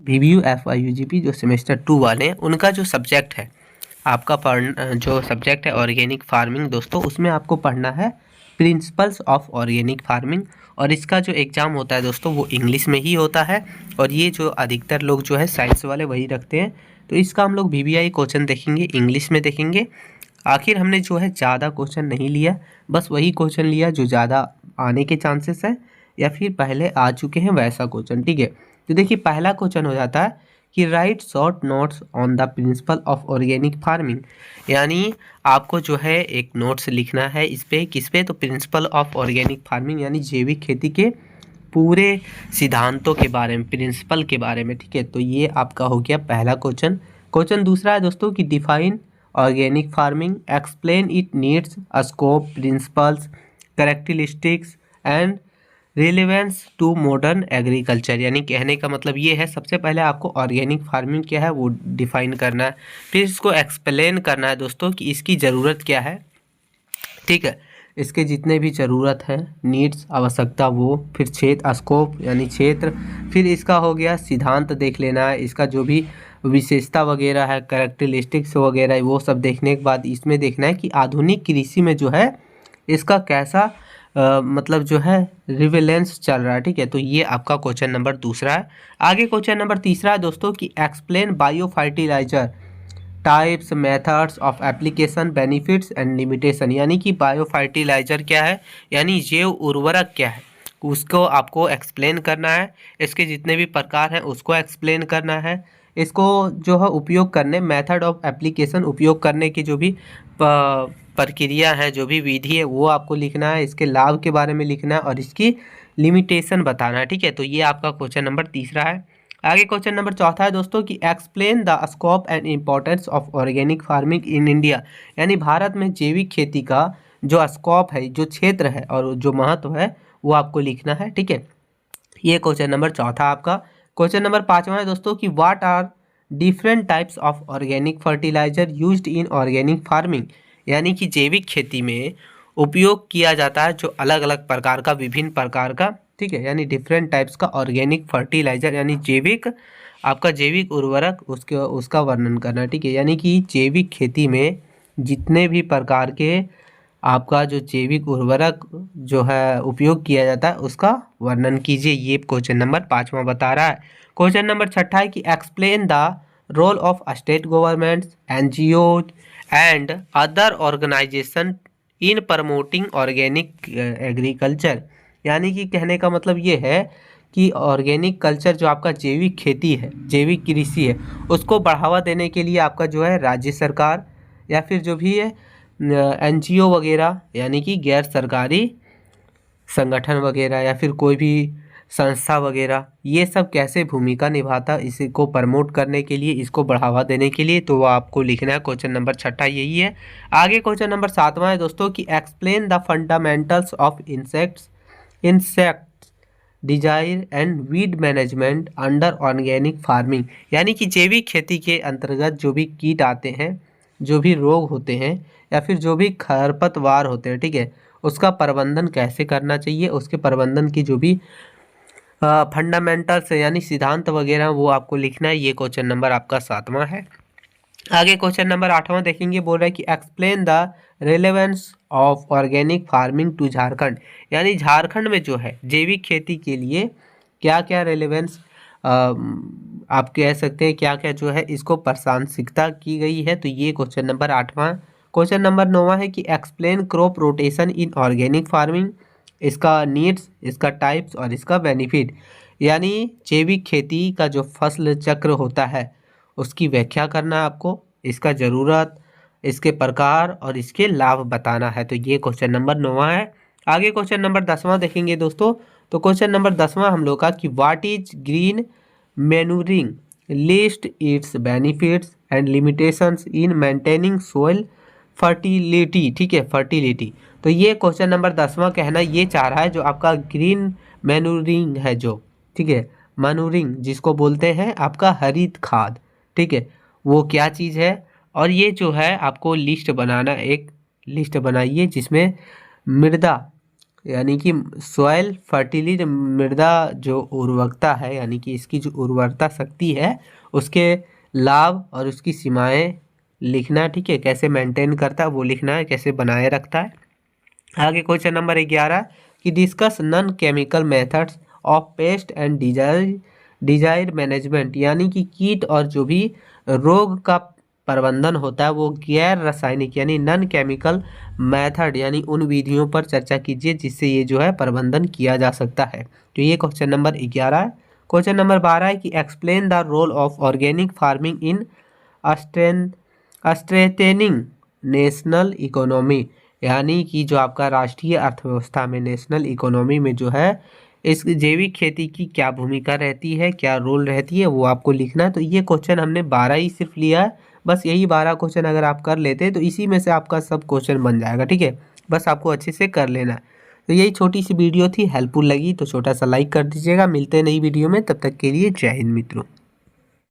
VBU FIUGP जो semester 2 वाले हैं उनका जो सब्जेक्ट है आपका जो सब्जेक्ट है ऑर्गेनिक फार्मिंग दोस्तों, उसमें आपको पढ़ना है प्रिंसिपल्स ऑफ ऑर्गेनिक फार्मिंग। और इसका जो एग्ज़ाम होता है दोस्तों वो इंग्लिश में ही होता है, और ये जो अधिकतर लोग जो है साइंस वाले वही रखते हैं। तो इसका हम लोग VBI क्वेश्चन देखेंगे, इंग्लिश में देखेंगे। आखिर हमने जो है ज़्यादा क्वेश्चन नहीं लिया, बस वही क्वेश्चन लिया जो ज़्यादा आने के चांसेस है या फिर पहले आ चुके हैं वैसा क्वेश्चन, ठीक है। तो देखिए पहला क्वेश्चन हो जाता है कि right short notes on the principle of organic farming, यानी आपको जो है एक नोट्स लिखना है इस पे, किस पे, तो प्रिंसिपल ऑफ ऑर्गेनिक फार्मिंग यानी जैविक खेती के पूरे सिद्धांतों के बारे में, प्रिंसिपल के बारे में, ठीक है। तो ये आपका हो गया पहला क्वेश्चन। क्वेश्चन दूसरा है दोस्तों कि define organic farming, explain it needs, scope, principles, characteristics and relevance to modern agriculture. यानी कहने का मतलब ये है, सबसे पहले आपको ऑर्गेनिक फार्मिंग क्या है वो डिफाइन करना है, फिर इसको एक्सप्लेन करना है दोस्तों कि इसकी ज़रूरत क्या है, ठीक है, इसके जितने भी ज़रूरत है, नीड्स, आवश्यकता, वो, फिर क्षेत्र, स्कोप यानी क्षेत्र, फिर इसका हो गया सिद्धांत देख लेना है, इसका जो भी विशेषता वगैरह है, कैरेक्टरिस्टिक्स वगैरह, वो सब देखने के बाद इसमें देखना है कि आधुनिक कृषि में जो है इसका कैसा मतलब जो है रिवेलेंस चल रहा है, ठीक है। तो ये आपका क्वेश्चन नंबर दूसरा है। आगे क्वेश्चन नंबर तीसरा है दोस्तों कि explain bio fertilizer types, methods of application, benefits and limitation. यानी कि बायो फर्टिलाइजर क्या है, यानी जैव उर्वरक क्या है, उसको आपको एक्सप्लेन करना है, इसके जितने भी प्रकार हैं उसको एक्सप्लेन करना है, इसको जो है उपयोग करने, मेथड ऑफ एप्लीकेशन, उपयोग करने की जो भी प्रक्रिया है, जो भी विधि है वो आपको लिखना है, इसके लाभ के बारे में लिखना है और इसकी लिमिटेशन बताना है, ठीक है। तो ये आपका क्वेश्चन नंबर तीसरा है। आगे क्वेश्चन नंबर चौथा है दोस्तों कि explain the scope and importance of organic farming in India. यानी भारत में जैविक खेती का जो स्कोप है, जो क्षेत्र है और जो महत्व है वो आपको लिखना है, ठीक है। ये क्वेश्चन नंबर चौथा आपका। क्वेश्चन नंबर पाँचवा है दोस्तों कि what are different types of organic fertilizer used in organic farming. यानी कि जैविक खेती में उपयोग किया जाता है जो अलग अलग प्रकार का, विभिन्न प्रकार का, ठीक है, यानी डिफरेंट टाइप्स का ऑर्गेनिक फर्टिलाइजर यानी जैविक, आपका जैविक उर्वरक, उसका वर्णन करना, ठीक है। यानी कि जैविक खेती में जितने भी प्रकार के आपका जो जैविक उर्वरक जो है उपयोग किया जाता है उसका वर्णन कीजिए, ये क्वेश्चन नंबर पाँचवा बता रहा है। क्वेश्चन नंबर छठा है कि explain the role of state governments, NGOs and other organization in promoting organic agriculture. यानी कि कहने का मतलब ये है कि ऑर्गेनिक कल्चर जो आपका जैविक खेती है, जैविक कृषि है, उसको बढ़ावा देने के लिए आपका जो है राज्य सरकार या फिर जो भी है NGO वगैरह यानी कि गैर सरकारी संगठन वगैरह या फिर कोई भी संस्था वगैरह, ये सब कैसे भूमिका निभाता इसको प्रमोट करने के लिए, इसको बढ़ावा देने के लिए, तो वो आपको लिखना है। क्वेश्चन नंबर छठा यही है। आगे क्वेश्चन नंबर सातवां है दोस्तों कि explain the fundamentals of insects desire and weed management under organic farming. यानी कि जैविक खेती के अंतर्गत जो भी कीट आते हैं, जो भी रोग होते हैं या फिर जो भी खरपतवार होते हैं, ठीक है, उसका प्रबंधन कैसे करना चाहिए, उसके प्रबंधन की जो भी फंडामेंटल्स यानी सिद्धांत वगैरह वो आपको लिखना है। ये क्वेश्चन नंबर आपका सातवां है। आगे क्वेश्चन नंबर आठवां देखेंगे, बोल रहा है कि explain the relevance of organic farming to Jharkhand. यानी झारखंड में जो है जैविक खेती के लिए क्या क्या रेलेवेंस आप कह सकते हैं, क्या क्या जो है इसको प्रासंगिकता की गई है। तो ये क्वेश्चन नंबर आठवां। क्वेश्चन नंबर नौवां है कि एक्सप्लेन क्रॉप रोटेशन इन ऑर्गेनिक फार्मिंग, इसका नीड्स, इसका टाइप्स और इसका बेनिफिट। यानी जैविक खेती का जो फसल चक्र होता है उसकी व्याख्या करना है आपको, इसका ज़रूरत, इसके प्रकार और इसके लाभ बताना है। तो ये क्वेश्चन नंबर 9वां है। आगे क्वेश्चन नंबर 10वां देखेंगे दोस्तों। तो क्वेश्चन नंबर 10वां हम लोग का कि what is green manuring, list it's benefits and limitations in maintaining soil fertility. ठीक है, फर्टिलिटी। तो ये क्वेश्चन नंबर 10वां कहना ये चाह रहा है जो आपका ग्रीन मैन्यूरिंग है, जो ठीक है, मैन्यूरिंग जिसको बोलते हैं आपका हरित खाद, ठीक है, वो क्या चीज़ है। और ये जो है आपको लिस्ट बनाना, एक लिस्ट बनाइए जिसमें मृदा यानी कि सॉइल फर्टिलिटी, मृदा जो उर्वरकता है यानी कि इसकी जो उर्वरता शक्ति है उसके लाभ और उसकी सीमाएं लिखना है। ठीक है, कैसे मेंटेन करता है वो लिखना है, कैसे बनाए रखता है। आगे क्वेश्चन नंबर 11 कि discuss non chemical methods of paste and desire management, यानी कि कीट और जो भी रोग का प्रबंधन होता है वो गैर रासायनिक यानी नॉन केमिकल मेथड यानी उन विधियों पर चर्चा कीजिए जिससे ये जो है प्रबंधन किया जा सकता है। तो ये क्वेश्चन नंबर 11 है। क्वेश्चन नंबर 12 है कि explain the role of organic farming in strengthening national economy, यानी कि जो आपका राष्ट्रीय अर्थव्यवस्था में, नेशनल इकोनॉमी में जो है इस जैविक खेती की क्या भूमिका रहती है, क्या रोल रहती है, वो आपको लिखना है। तो ये क्वेश्चन हमने 12 ही सिर्फ लिया है, बस यही 12 क्वेश्चन अगर आप कर लेते तो इसी में से आपका सब क्वेश्चन बन जाएगा। ठीक है, बस आपको अच्छे से कर लेना है। तो यही छोटी सी वीडियो थी, हेल्पफुल लगी तो छोटा सा लाइक कर दीजिएगा। मिलते हैं नई वीडियो में, तब तक के लिए जय हिंद मित्रों।